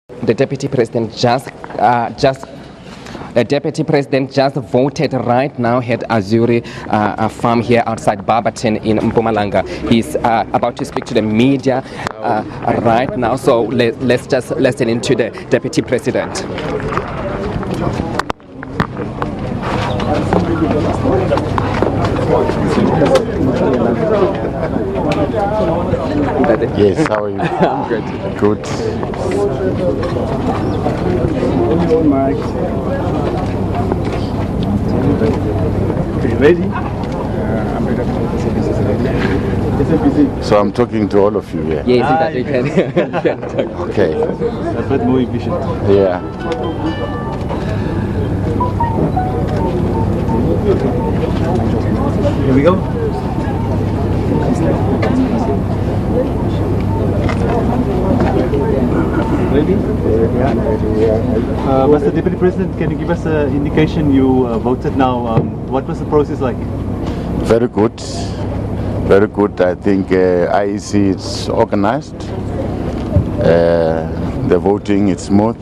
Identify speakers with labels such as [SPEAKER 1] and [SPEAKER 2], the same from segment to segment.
[SPEAKER 1] The deputy president just voted right now at Azuri farm here outside Barberton in Mpumalanga. He's about to speak to the media right now, so let's just listen into the deputy president.
[SPEAKER 2] Yes, how are you?
[SPEAKER 1] I'm good.
[SPEAKER 2] Good.
[SPEAKER 3] Okay, ready?
[SPEAKER 2] So I'm talking to all of you here.
[SPEAKER 1] Yes, you can.
[SPEAKER 2] Okay.
[SPEAKER 3] A bit more efficient.
[SPEAKER 2] Yeah.
[SPEAKER 3] Here we go. Ready? Mr. Deputy President, can you give us an indication? You voted now. What was the process like?
[SPEAKER 2] Very good. Very good. I think IEC is organized. The voting is smooth.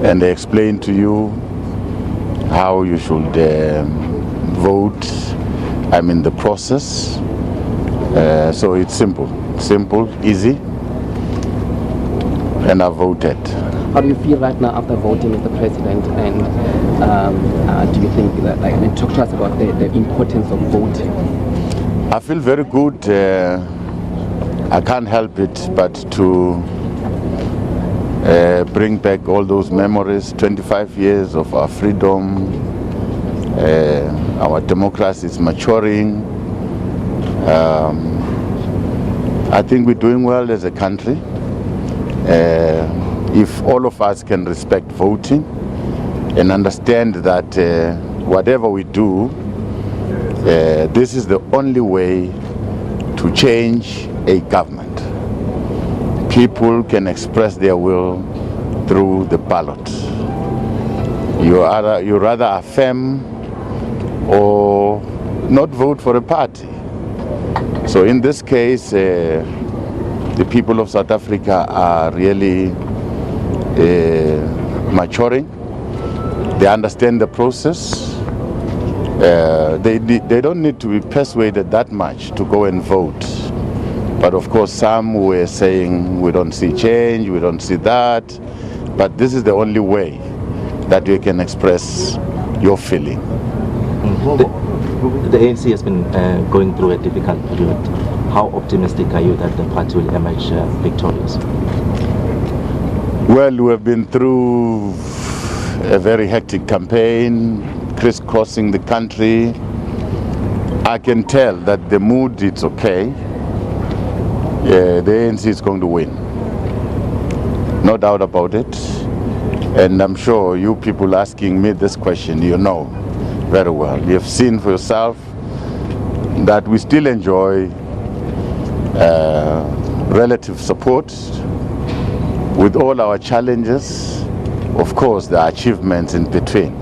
[SPEAKER 2] And they explain to you how you should vote. I mean the process. So it's simple, easy, and I voted.
[SPEAKER 1] How do you feel right now after voting with the president? And do you think that, talk to us about the importance of voting?
[SPEAKER 2] I feel very good. I can't help it but to bring back all those memories, 25 years of our freedom. Our democracy is maturing. I think we're doing well as a country. If all of us can respect voting and understand that whatever we do, this is the only way to change a government. People can express their will through the ballot. You rather affirm or not vote for a party. So in this case, the people of South Africa are really maturing. They understand the process. They don't need to be persuaded that much to go and vote. But of course, some were saying we don't see change, we don't see that. But this is the only way that you can express your feeling.
[SPEAKER 4] The ANC has been going through a difficult period. How optimistic are you that the party will emerge victorious?
[SPEAKER 2] Well, we have been through a very hectic campaign, crisscrossing the country. I can tell that the mood is okay. The ANC is going to win. No doubt about it. And I'm sure you people asking me this question, you know very well. You have seen for yourself that we still enjoy relative support with all our challenges. Of course, the achievements in between.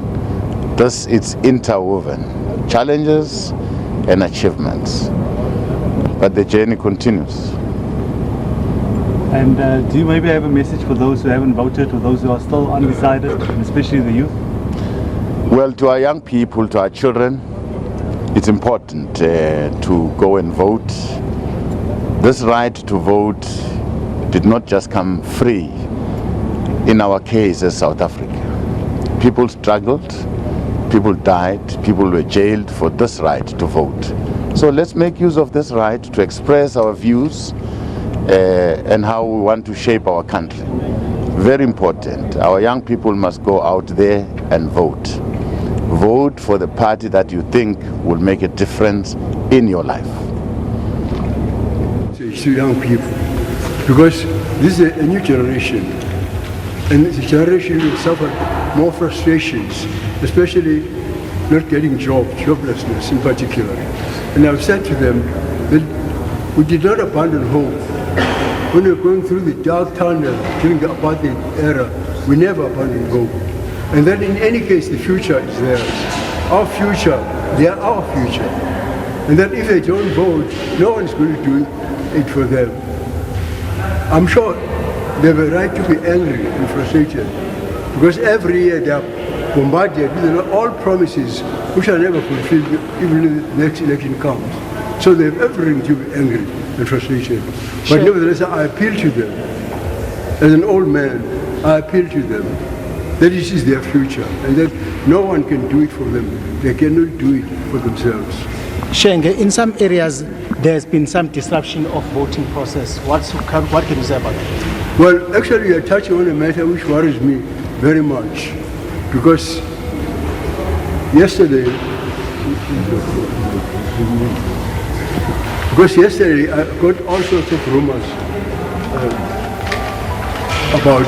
[SPEAKER 2] Thus, it's interwoven. Challenges and achievements. But the journey continues.
[SPEAKER 3] And do you maybe have a message for those who haven't voted or those who are still undecided, and especially the youth?
[SPEAKER 2] Well, to our young people, to our children, it's important to go and vote. This right to vote did not just come free in our case as South Africa. People struggled, people died, people were jailed for this right to vote. So let's make use of this right to express our views and how we want to shape our country. Very important. Our young people must go out there and vote. Vote for the party that you think will make a difference in your life.
[SPEAKER 5] To young people, because this is a new generation, and the generation will suffer more frustrations, especially not getting joblessness in particular. And I've said to them that we did not abandon hope. When we were going through the dark tunnel during the apartheid era, we never abandoned hope. And that in any case, the future is theirs. Our future, they are our future. And that if they don't vote, no one's going to do it for them. I'm sure They have a right to be angry and frustrated because every year they are bombarded with all promises which are never fulfilled even if the next election comes. So they have everything to be angry and frustrated.
[SPEAKER 6] Sure.
[SPEAKER 5] But nevertheless, I appeal to them. As an old man, I appeal to them that this is their future and that no one can do it for them. They cannot do it for themselves.
[SPEAKER 6] Shenge, in some areas there's been some disruption of voting process. What can you say about that?
[SPEAKER 5] Well, actually, you're touching on a matter which worries me very much because yesterday I got all sorts of rumors about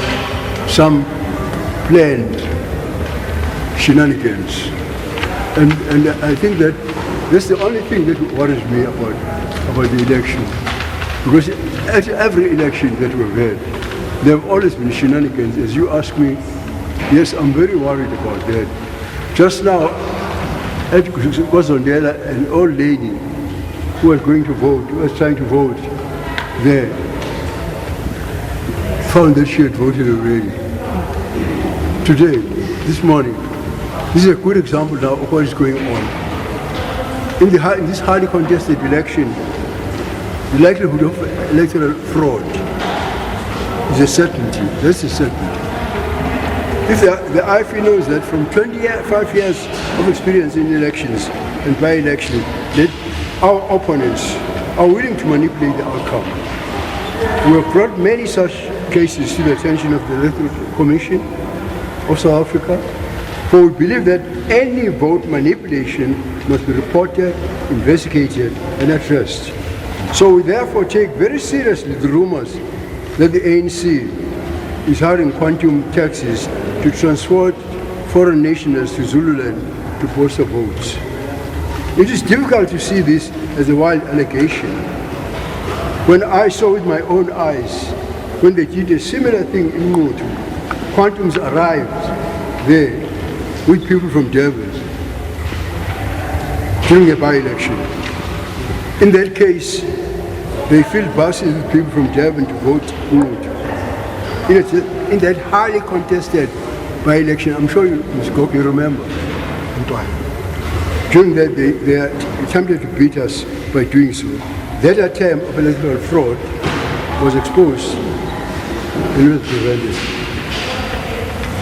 [SPEAKER 5] some planned shenanigans. And I think that that's the only thing that worries me about the election. Because at every election that we've had, there have always been shenanigans. As you ask me, yes, I'm very worried about that. Just now, at Kosondela, an old lady who was going to vote, who was trying to vote there, found that she had voted already. Today, this morning, this is a good example now of what is going on. In this highly contested election, the likelihood of electoral fraud is a certainty. That's a certainty. If the IFE knows that from 25 years of experience in elections and by-elections, that our opponents are willing to manipulate the outcome. We have brought many such cases to the attention of the Electoral Commission of South Africa, for we believe that any vote manipulation must be reported, investigated, and addressed. So we therefore take very seriously the rumors that the ANC is hiring quantum taxes to transport foreign nationals to Zululand to post their votes. It is difficult to see this as a wild allegation. When I saw with my own eyes, when they did a similar thing in Mutu, quantums arrived there with people from Durban during a by-election. In that case, they filled buses with people from Durban to vote Mutu. In that highly contested by-election, I'm sure Ms. Gok, you remember. During that, they attempted to beat us by doing so. That attempt of electoral fraud was exposed and was prevented.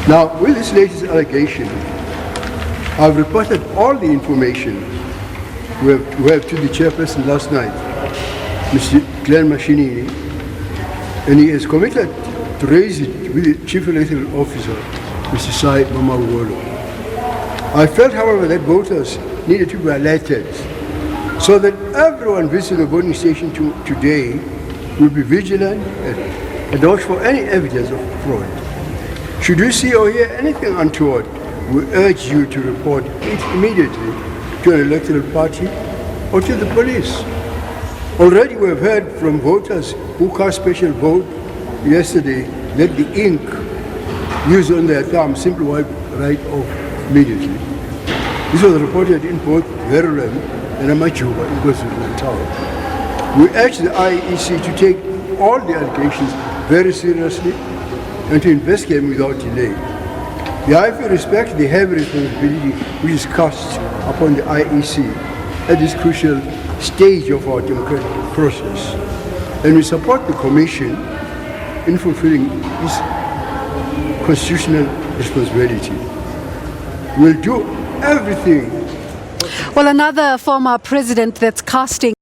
[SPEAKER 5] Now, with this latest allegation, I've reported all the information we have to the chairperson last night, Mr. Glenn Mashinini, and he is committed to raise it with the Chief Electoral Officer, Mr. Sai Mamawolo. I felt, however, that voters needed to be alerted so that everyone visiting the voting station today will be vigilant and watch for any evidence of fraud. Should you see or hear anything untoward, we urge you to report it immediately to an electoral party or to the police. Already we have heard from voters who cast special vote yesterday that the ink used on their thumb simply wiped right off immediately. This was reported in both Verulam and Amajuba in KwaZulu-Natal. We urge the IEC to take all the allegations very seriously and to investigate them without delay. The IFE respects the heavy responsibility which is cast upon the IEC at this crucial stage of our democratic process, and we support the Commission in fulfilling its constitutional responsibility. We'll do everything.
[SPEAKER 7] Well, another former president that's casting